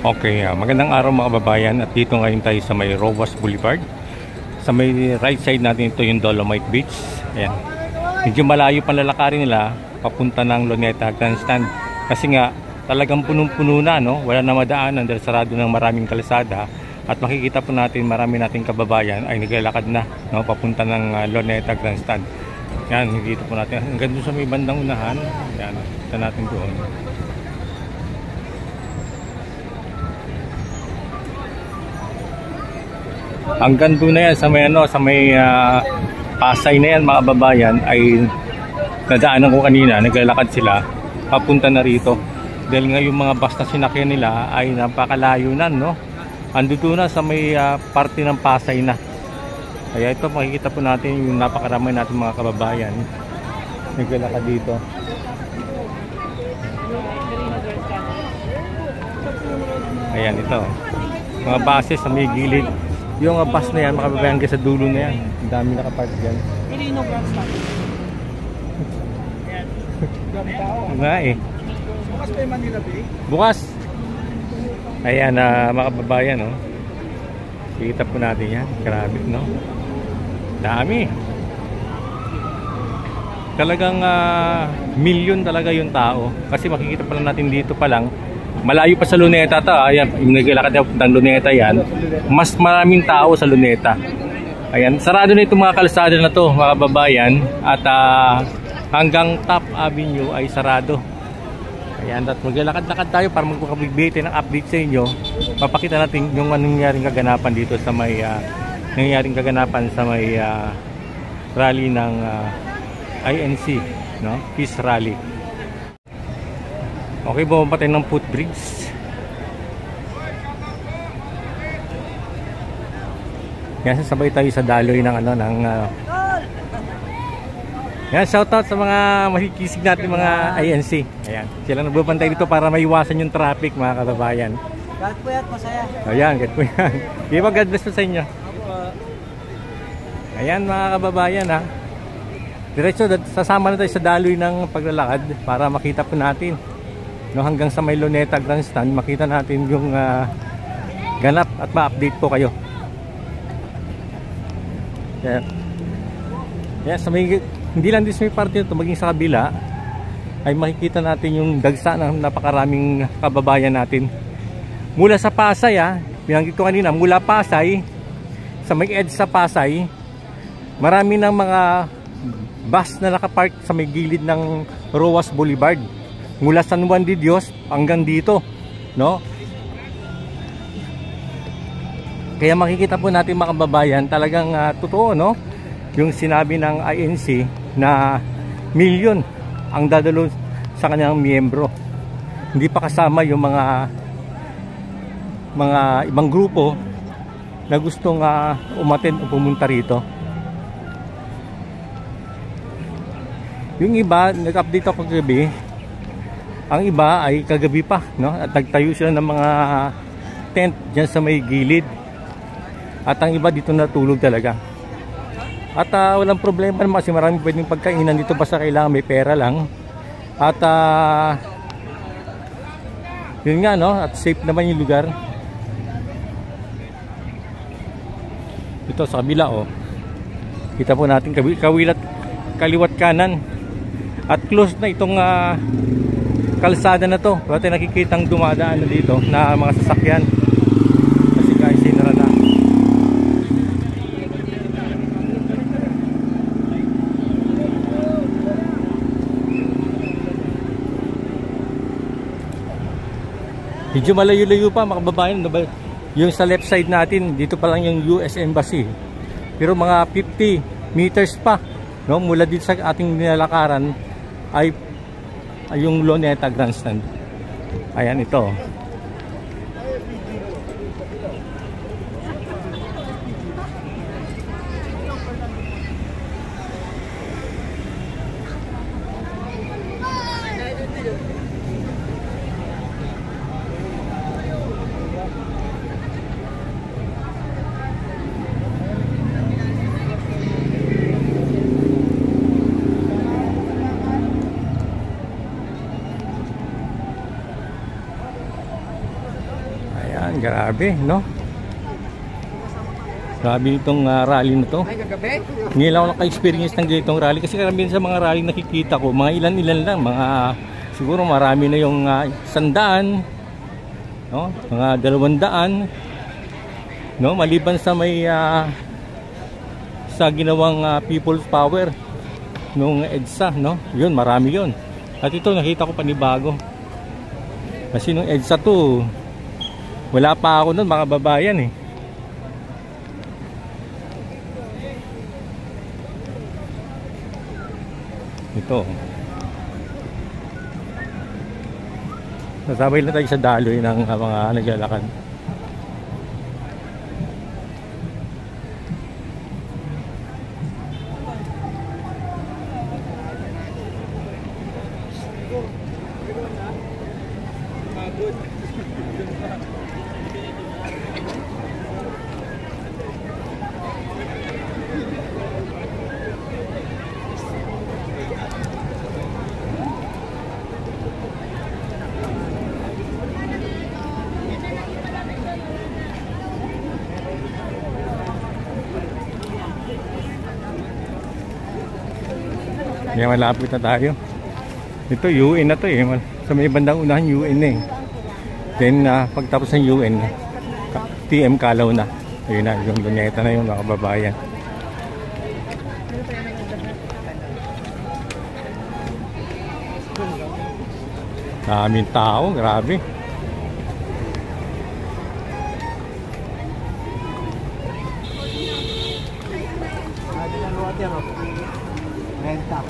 Okay, magandang araw mga kababayan, at dito ngayon tayo sa may Rowas Boulevard. Sa may right side natin ito yung Dolomite Beach. Ayan. Medyo malayo pang lalakarin nila papunta ng Luneta Grandstand. Kasi nga talagang punong-puno na, no? Wala na madaanan dahil sarado ng maraming kalsada. At makikita po natin marami nating kababayan ay naglalakad na, no? Papunta ng Luneta Grandstand. Yan, nakikita po natin. Hanggang doon sa may bandang unahan. Yan, kita natin doon. Hanggang doon na yan sa may Pasay na yan mga kababayan ay nadaanan ko kanina, naglalakad sila papunta na rito dahil nga yung mga bus na sinakyan nila ay napakalayo na, no? Andito na sa may parte ng Pasay na. Kaya ito makikita po natin yung napakarami natin mga kababayan naglalakad dito. Ayan, ito mga base sa may gilid. Yung bus na yan, makababayan ka sa dulo na yan. Ang dami nakapark dyan. Pilino Grandstand. Nga eh. Bukas pa yung Manila Bay? Bukas. Ayan, mga kababayan, no? Kita po natin yan. Grabe, no? Dami. Talagang milyon talaga yung tao. Kasi makikita pa lang natin dito pa lang. Malayo pa sa Luneta to. Ayan, yung naglalakad ng Luneta yan. Mas maraming tao sa Luneta. Ayan, sarado na itong mga kalsada na to mga kababayan. At hanggang Top Avenue ay sarado. Ayan, at maglalakad-lakad tayo para magpapabigbiti ng update sa inyo. Mapakita natin yung nangyaring kaganapan dito sa may rally ng INC, no? Peace Rally. Okay, bumaba tayo ng footbridge. Yan, sasabay tayo sa daloy ng yan, shoutout sa mga makikisig natin mga INC. Ayan, sila nagbabantay dito para maiwasan yung traffic mga kababayan. God po yan, masaya. Ayan, God po yan. Iba, God bless po sa inyo. Ayan mga kababayan, ha. Diretso, sasama na tayo sa daloy ng paglalakad para makita po natin, no, hanggang sa may Luneta Grandstand, makita natin yung ganap at ma-update po kayo. Yeah. Yeah, sa may, hindi lang din sa may parte ito, maging sa kabila ay makikita natin yung dagsa ng napakaraming kababayan natin mula sa Pasay. Binanggit ko kanina, mula Pasay sa may edge sa Pasay, marami ng mga bus na nakapark sa may gilid ng Rowas Boulevard mula San Juan de Dios hanggang dito, no? Kaya makikita po natin mga kababayan, talagang totoo, no? Yung sinabi ng INC na milyon ang dadalo sa kanyang miyembro. Hindi pa kasama yung mga ibang grupo na gustong umattend o pumunta rito. Yung iba, nag-update ako kagabi. Ang iba ay kagabi pa, no? At nagtayo sila ng mga tent dyan sa may gilid. At ang iba dito natulog talaga. At walang problema naman kasi maraming pwedeng pagkainan dito, basta kailangan may pera lang. At yun nga, no? At safe naman yung lugar. Ito sa kabila, oh. Kita po natin kaliwat kanan. At close na itong kalsada na to. Wala tayong nakikitang dumadaan na dito na mga sasakyan. Kasi guys, sinara na. Medyo malayo-layo pa mga kababayan. Yung sa left side natin, dito pa lang yung US Embassy. Pero mga 50 meters pa, no, mula dito sa ating nilalakaran ay yung Luneta Grandstand. Ayan, ito. Grabe, no? Grabe itong rally na to. Ay, kagabi? Ngayon lang ako naka-experience ng ganitong rally kasi karamihan sa mga rally nakikita ko, mga ilan-ilan lang, mga siguro marami na yung 100, no? Mga 200, no? Maliban sa may sa ginawang People's Power nung EDSA, no? Yun, marami yun. At ito nakita ko panibago. Kasi nung EDSA to, wala pa ako nun, mga babayan eh. Ito. Nasabay na tayo sa daloy ng mga naglalakad. Kaya malapit na tayo. Ito UN na to eh. Sa may bandang unahan UN na eh. Then pagtapos ng UN, TM Kalaw na. Ayun na, yung luneta na yung mga kababayan. Daming tao, grabe. Renta.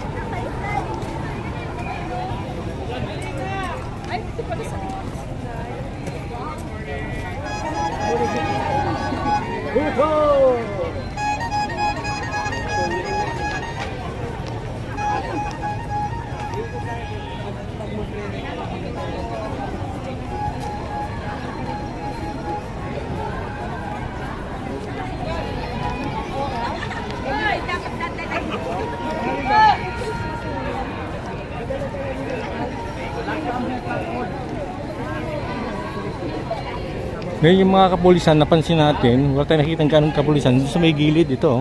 Ngayon yung mga kapulisan, napansin natin, wala tayong nakikita ng ganong kapulisan. Sa may gilid ito,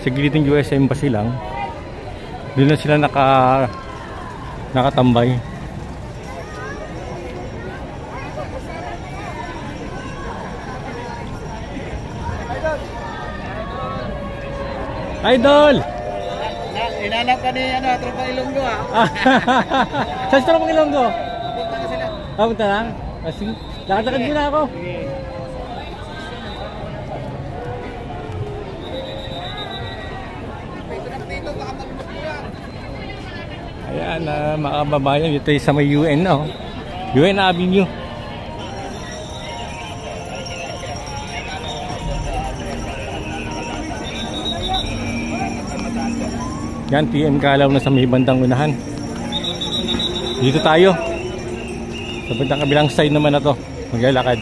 sa gilid ng US Embassy lang. Doon na sila nakatambay. Idol! Inanap ka ni Tropa Ilonggo ha. Saan sa Tropa Ilonggo? Punta na sila. Punta na? Sige, lakad-lakad muna ako. Ayan, mga kababayan, ito sa may UN na, oh. UN Avenue. Yan, TM Kalaw na sa may bandang unahan. Dito tayo. Sa bandang kabilang side naman na to, maglalakad.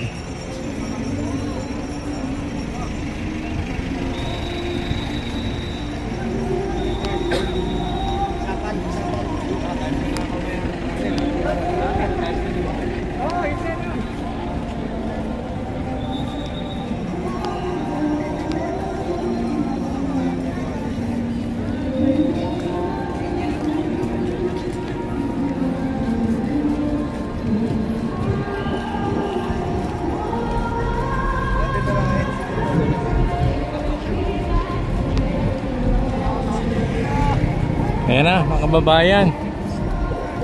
Ayan na mga kababayan,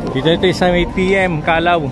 dito ito sa may TM Kalaw.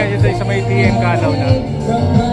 yan, yun tayo sa may TM Kalaw na.